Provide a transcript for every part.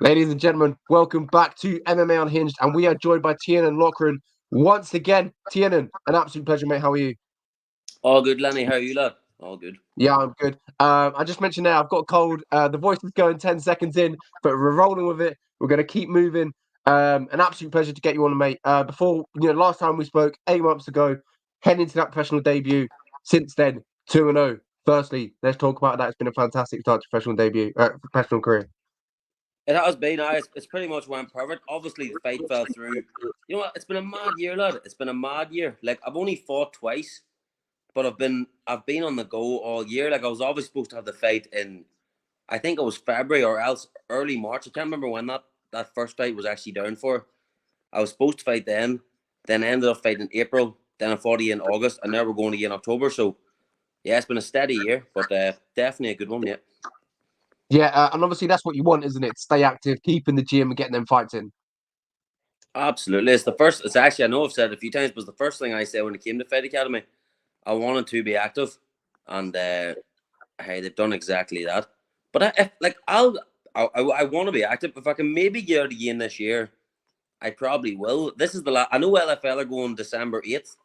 Ladies and gentlemen, welcome back to MMA Unhinged, and we are joined by Tiarnan Loughran once again. Tiarnan, an absolute pleasure, mate. How are you? All good, Lenny. How are you, lad? All good. Yeah, I'm good. I just mentioned now I've got a cold. The voice is going 10 seconds in, but we're rolling with it. We're going to keep moving. An absolute pleasure to get you on, mate. Before, last time we spoke 8 months ago, heading into that professional debut. Since then, 2-0. Firstly, let's talk about that. It's been a fantastic start to professional career. It has been. It's pretty much went perfect. Obviously, the fight fell through. You know what? It's been a mad year, lad. It's been a mad year. Like I've only fought twice, but I've been on the go all year. Like I was always supposed to have the fight in, I think it was February or else early March. I can't remember when that first fight was actually down for. I was supposed to fight then I ended up fighting in April. Then I fought again in August, and now we're going again in October. So yeah, it's been a steady year, but definitely a good one. Yeah. Yeah, and obviously that's what you want, isn't it? Stay active, keep in the gym, and getting them fights in. Absolutely. It's the first, it's actually, I know I've said it a few times, but it's the first thing I said when it came to Fight Academy. I wanted to be active, and hey, they've done exactly that. But I want to be active. If I can maybe get out again this year, I probably will. This is the last, I know LFL are going December 8th,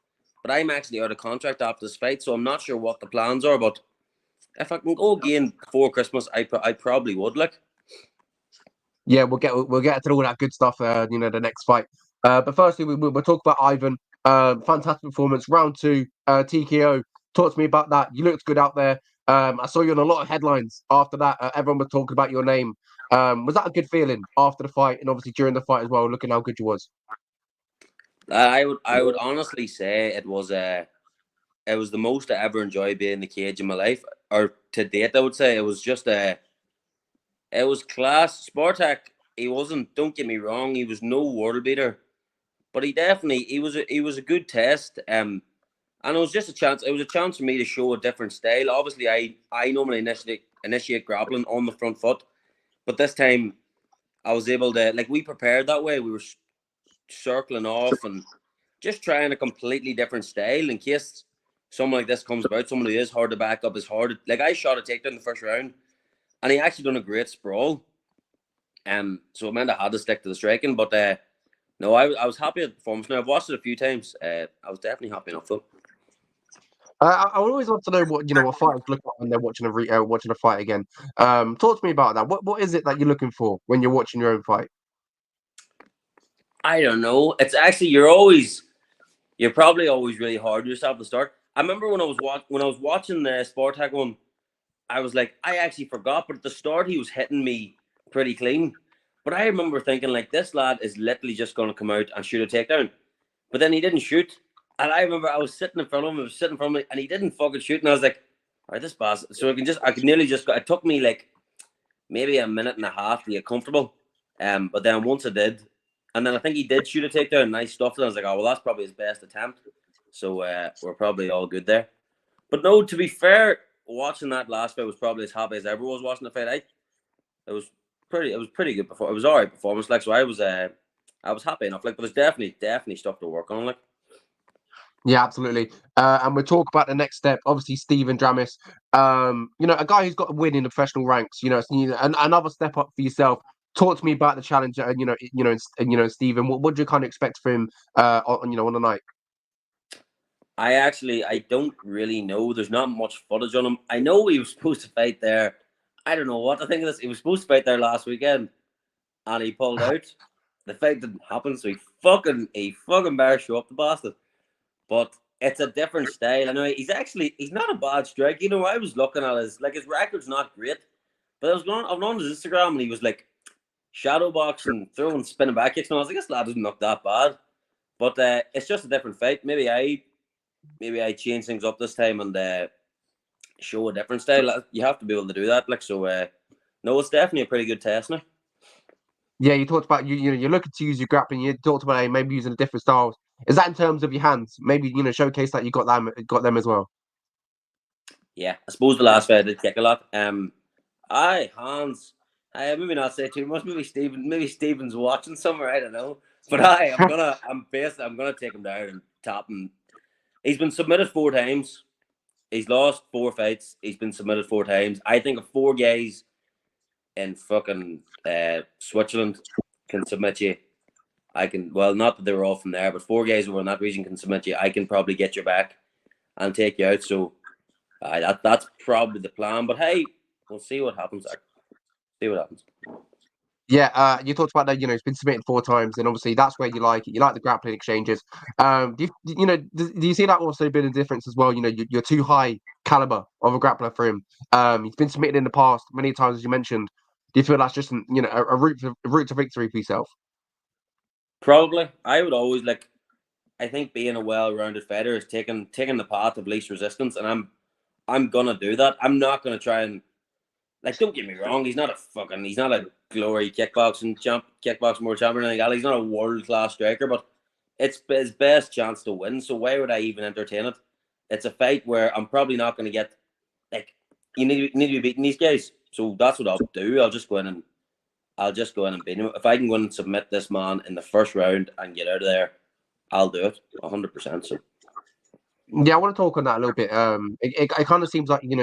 but I'm actually out of contract after this fight, so I'm not sure what the plans are. But if I can go again before Christmas, I probably would. Like, Yeah, we'll get to all that good stuff. The next fight. But firstly, we'll talk about Ivan. Fantastic performance, round two, TKO. Talk to me about that. You looked good out there. I saw you on a lot of headlines after that. Everyone was talking about your name. Was that a good feeling after the fight, and obviously during the fight as well? Looking how good you was. I would honestly say it was the most I ever enjoyed being in the cage in my life, or to date. I would say it was just it was class. Spartak, he wasn't. Don't get me wrong, he was no world beater, but he was a good test. And it was just a chance. It was a chance for me to show a different style. Obviously, I normally initiate grappling on the front foot, but this time I was able to, like, we prepared that way. We were circling off and just trying a completely different style in case someone like this comes about. Someone who is hard to back up is hard. Like, I shot a takedown in the first round, and he actually done a great sprawl. So it meant I had to stick to the striking. But no, I was happy with the performance. Now I've watched it a few times. I was definitely happy enough though. I would always love to know what fighters look like when they're watching a fight again. Talk to me about that. What is it that you're looking for when you're watching your own fight? I don't know. It's actually you're probably always really hard on yourself to start. I remember when I was watching the Spartak one, I was like, I actually forgot, but at the start he was hitting me pretty clean. But I remember thinking like, this lad is literally just going to come out and shoot a takedown. But then he didn't shoot, and I remember I was sitting in front of him, I was sitting in front of me, and he didn't fucking shoot, and I was like, all right, this bastard. So I could nearly just. It took me like maybe a minute and a half to get comfortable. But then once I did, and then I think he did shoot a takedown, nice stuff. And I was like, oh well, that's probably his best attempt. So we're probably all good there. But no, to be fair, watching that last fight was probably as happy as I ever was watching the fight. It was pretty good before. It was alright performance. Like, so I was happy enough. Like, but there's definitely stuff to work on. Like, Yeah, absolutely. And we'll talk about the next step. Obviously, Stephen Drammis, a guy who's got a win in the professional ranks. Another step up for yourself. Talk to me about the challenge. Stephen, what do you kind of expect from him? On the night. I don't really know. There's not much footage on him. I know he was supposed to fight there. I don't know what to think of this. He was supposed to fight there last weekend, and he pulled out. The fight didn't happen, so he fucking better show up, the bastard. But it's a different style. I know he's not a bad strike. I was looking at his record's not great, but I'm on his Instagram, and he was like shadow boxing, throwing spinning back kicks, and I was like, this lad doesn't look that bad. But it's just a different fight. Maybe I change things up this time and show a different style. You have to be able to do that. Like, so, no, it's definitely a pretty good test now. Yeah, you talked about you're looking to use your grappling. You talked about maybe using different styles. Is that in terms of your hands? Maybe showcase that you got them as well. Yeah, I suppose the last fight I did kick a lot. I hands. I maybe not say too much. Maybe Steven's watching somewhere. I don't know. But I'm gonna take him down and tap him. He's been submitted 4 times. He's lost 4 fights. He's been submitted 4 times. I think of 4 guys in fucking Switzerland can submit you. I can, well, not that they were all from there, but 4 guys over in that region can submit you. I can probably get your back and take you out. So that's probably the plan. But hey, we'll see what happens. See what happens. Yeah, you talked about that. It's been submitted 4 times, and obviously that's where you like it. You like the grappling exchanges. Do you see that also been a difference as well? You're too high caliber of a grappler for him. He's been submitted in the past many times, as you mentioned. Do you feel that's just a route to victory for yourself? Probably. I would always I think being a well-rounded fighter is taking the path of least resistance, and I'm gonna do that. I'm not gonna try and don't get me wrong. He's not a glory kickboxing world champion or anything like that. He's not a world-class striker, but it's his best chance to win. So why would I even entertain it? It's a fight where I'm probably not gonna get you need to be beating these guys. So that's what I'll do. I'll just go in and beat him. If I can go in and submit this man in the first round and get out of there, I'll do it 100%. So Yeah, I want to talk on that a little bit. It kind of seems like you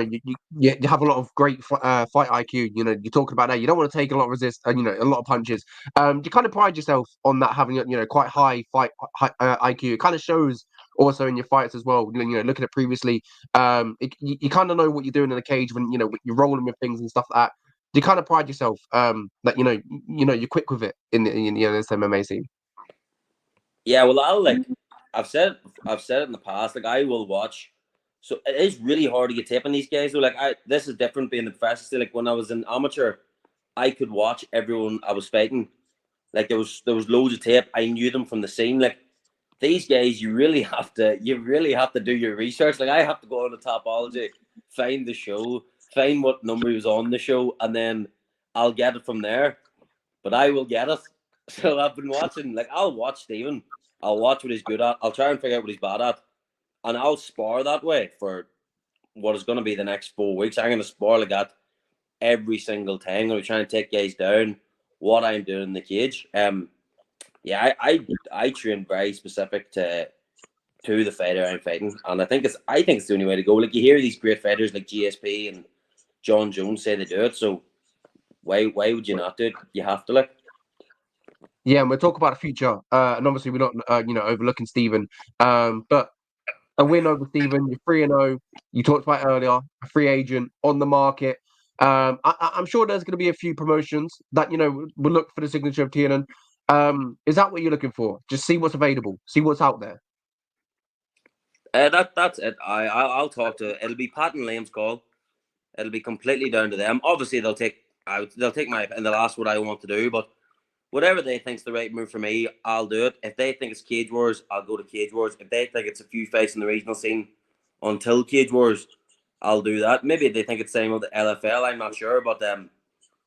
have a lot of great fight IQ. You're talking about that. You don't want to take a lot of a lot of punches. You kind of pride yourself on that, having quite high fight IQ. It kind of shows also in your fights as well. Looking at previously, you kind of know what you're doing in the cage when you're rolling with things and stuff like that. Do you kind of pride yourself that you're quick with it in this MMA scene? yeah, well, I've said it in the past. I will watch. So it is really hard to get tape on these guys. So this is different being the professional. Like when I was an amateur, I could watch everyone I was fighting. There was loads of tape. I knew them from the scene. These guys, you really have to do your research. I have to go on the Topology, find the show, find what number he was on the show, and then I'll get it from there. But I will get it. So I've been watching. I'll watch Steven. I'll watch what he's good at. I'll try and figure out what he's bad at, and I'll spar that way for what is going to be the next 4 weeks. I'm going to spar like that every single time. I'm going to try and take guys down. What I'm doing in the cage. Yeah, I train very specific to the fighter I'm fighting, and I think it's the only way to go. You hear these great fighters like GSP and John Jones say they do it, so why would you not do it? You have to Yeah, and we'll talk about the future. And obviously, we're not, overlooking Steven. But a win over Steven, you're 3-0. You talked about earlier, a free agent on the market. I'm sure there's going to be a few promotions that, will look for the signature of Tiarnan. Is that what you're looking for? Just see what's available, see what's out there. That's it. I'll talk to. It'll be Pat and Liam's call. It'll be completely down to them. Obviously, they'll take my and they'll ask what I want to do, but whatever they think's the right move for me, I'll do it. If they think it's Cage Wars, I'll go to Cage Wars. If they think it's a few fights in the regional scene until Cage Wars, I'll do that. Maybe they think it's same with the LFL. I'm not sure, but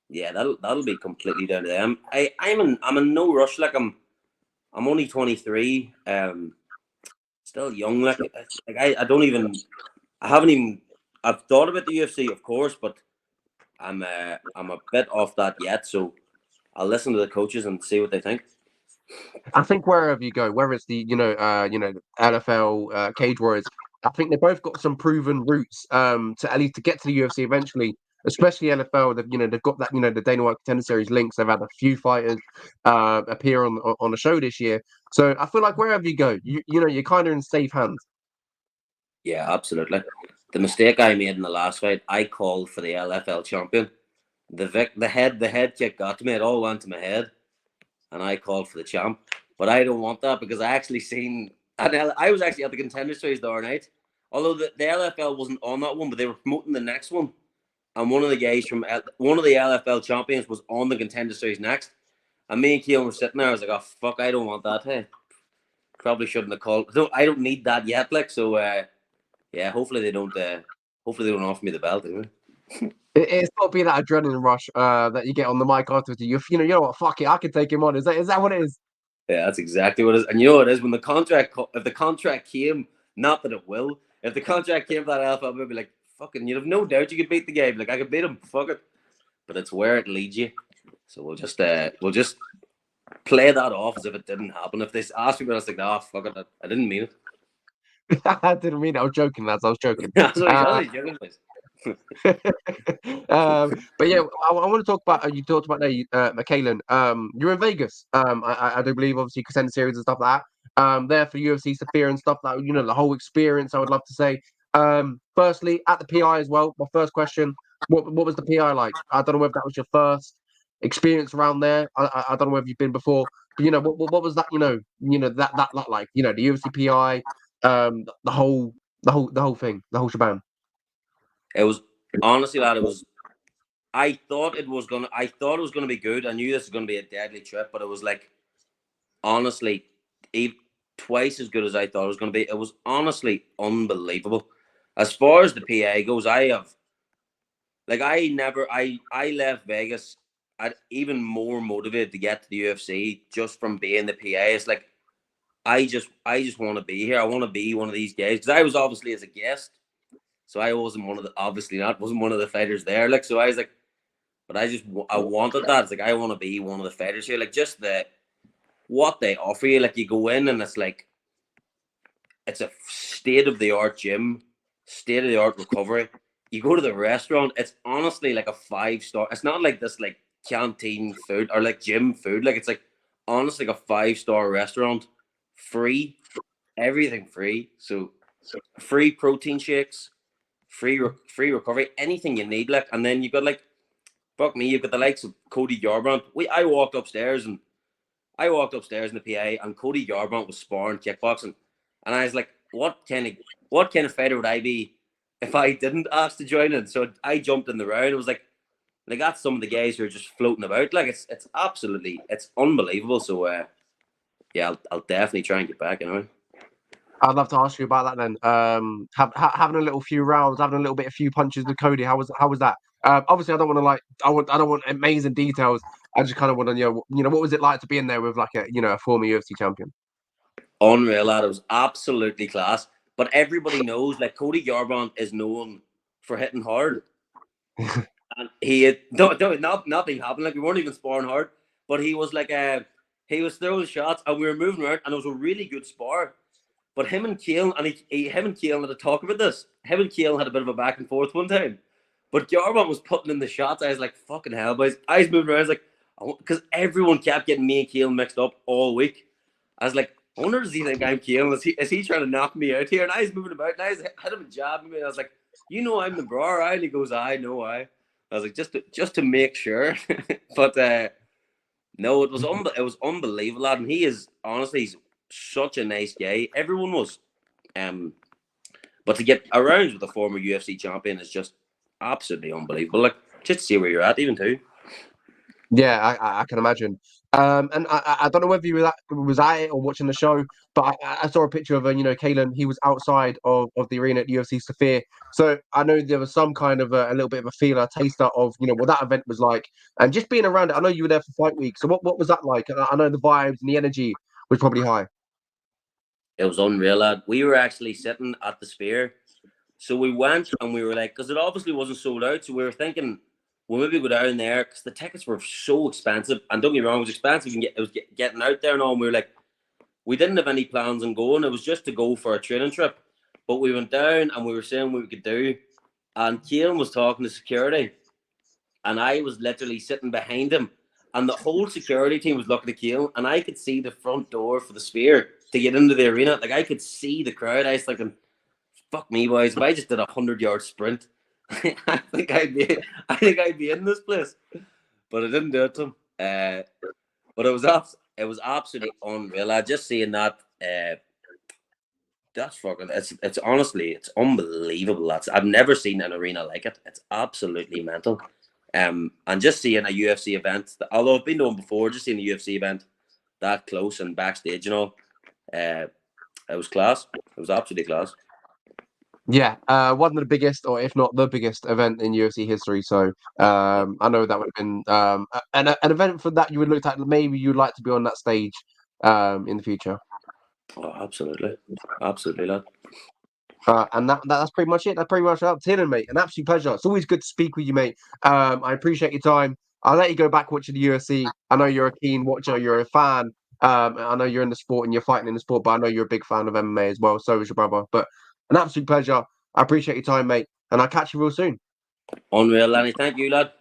yeah, that'll be completely down to them. I'm in no rush. I'm only 23. Still young. I don't even. I haven't even. I've thought about the UFC, of course, but I'm a bit off that yet. So I'll listen to the coaches and see what they think. I think wherever you go, whether it's the LFL, Cage Warriors, I think they've both got some proven routes to at least to get to the UFC eventually. Especially LFL, they've got that the Dana White Contender Series links. They've had a few fighters appear on the show this year, so I feel like wherever you go, you're kind of in safe hands. Yeah, absolutely. The mistake I made in the last fight, I called for the LFL champion. The head kick got to me. It all went to my head, and I called for the champ. But I don't want that because I actually seen, and I was actually at the Contender Series the other night. Although the LFL wasn't on that one, but they were promoting the next one. And one of the guys from one of the LFL champions was on the Contender Series next. And me and Keelan were sitting there. I was like, oh, fuck, I don't want that. Hey, probably shouldn't have called. I don't need that yet. So, yeah, hopefully they don't offer me the belt. Anyway. It's got to be that adrenaline rush that you get on the mic afterwards. You know what? Fuck it, I can take him on. Is that what it is? Yeah, that's exactly what it is. And you know what it is when if the contract came, not that it will. If the contract came for that alpha, I'd be like, fucking, you'd have no doubt you could beat the guy. I could beat him. Fuck it. But it's where it leads you. So we'll just play that off as if it didn't happen. If they ask me, but I was like, oh, fuck it, I didn't mean it. I didn't mean it. I was joking, lads. I was joking. That's what he's joking. But yeah, I want to talk about you talked about Michaelan. You're in Vegas. I do believe obviously Contender Series and stuff like that. There for UFC Sophia and stuff like the whole experience. I would love to say. Firstly, at the PI as well. My first question: what was the PI like? I don't know whether that was your first experience around there. I don't know whether you've been before, but what was that? That like the UFC PI, the whole thing, the whole shebang. It was honestly, lad. It was. I thought it was gonna be good. I knew this was gonna be a deadly trip, but it was like honestly, twice as good as I thought it was gonna be. It was honestly unbelievable. As far as the PA goes, I left Vegas. I'd even more motivated to get to the UFC just from being the PA. It's like I just want to be here. I want to be one of these guys because I was obviously as a guest, so I wasn't wasn't one of the fighters there. Like so, I was like, but I wanted that. It's like I want to be one of the fighters here. Like just what they offer you. Like you go in and it's a state of the art gym, state of the art recovery. You go to the restaurant, it's honestly like a 5-star. It's not like this like canteen food or like gym food. Like it's like honestly like a 5-star restaurant, free, everything free. So free protein shakes, free recovery, anything you need. Like, and then you've got like fuck me, you've got the likes of Cody Garbrandt. I walked upstairs in the PA, and Cody Garbrandt was sparring kickboxing, and I was like, what kind of fighter would I be if I didn't ask to join in? So I jumped in the round. It was like they got some of the guys who are just floating about. Like it's absolutely it's unbelievable. So yeah, I'll definitely try and get back. I'd love to ask you about that then. Having a little few rounds, having a few punches with Cody. How was that? Obviously, I don't want to I don't want amazing details. I just kind of want to what was it like to be in there with like a former UFC champion? Unreal, lad. It was absolutely class. But everybody knows, like Cody Garbrandt is known for hitting hard, and he had nothing happened. Like we weren't even sparring hard, but he was like he was throwing shots, and we were moving around, and it was a really good spar. But him and Keelan, and him and Keelan had a talk about this. Him and Keelan had a bit of a back and forth one time. But Garbrandt was putting in the shots. I was like, fucking hell, boys. I was moving around. I was like, because everyone kept getting me and Keelan mixed up all week. I was like, I wonder, does he think I'm Keelan? Is he trying to knock me out here? And I was moving about, and I had him jabbing me. And I was like, I'm the bro, right? And he goes, I know I. I was like, just to make sure. But no, it was unbelievable, lad. And he is honestly, he's such a nice guy. Everyone was. But to get around with a former UFC champion is just absolutely unbelievable. Like just to see where you're at, even too. Yeah, I can imagine. And I don't know whether you was at it or watching the show, but I saw a picture of Kalen. He was outside of the arena at UFC Sophia. So I know there was some kind of a little bit of a feeler, a taster of what that event was like, and just being around it. I know you were there for fight week. So what was that like? I know the vibes and the energy was probably high. It was unreal, lad. We were actually sitting at the Sphere. So we went and we were like, because it obviously wasn't sold out. So we were thinking, well, maybe go down there because the tickets were so expensive. And don't get me wrong, it was expensive. It was getting out there and all. And we were like, we didn't have any plans on going. It was just to go for a training trip. But we went down and we were saying what we could do. And Keelan was talking to security. And I was literally sitting behind him. And the whole security team was looking at Keelan. And I could see the front door for the Sphere to get into the arena. Like I could see the crowd. I was thinking, fuck me, boys. If I just did a 100-yard sprint, I think I'd be in this place. But I didn't do it to him. But it was absolutely unreal. I just seeing that. That's fucking. It's honestly, it's unbelievable. I've never seen an arena like it. It's absolutely mental. And just seeing a UFC event, although I've been to one before, just seeing a UFC event that close and backstage and all, it was class. It was absolutely class. Yeah, one of the biggest, or if not the biggest event in UFC history. So I know that would have been an event for that you would look at. Maybe you'd like to be on that stage in the future. Oh, absolutely, absolutely, lad. And that's pretty much it. That's pretty much up. Tiarnan, mate. An absolute pleasure. It's always good to speak with you, mate. I appreciate your time. I'll let you go back watching the UFC. I know you're a keen watcher. You're a fan. I know you're in the sport and you're fighting in the sport, but I know you're a big fan of MMA as well. So is your brother. But an absolute pleasure. I appreciate your time, mate. And I'll catch you real soon. Unreal, Lanny. Thank you, lad.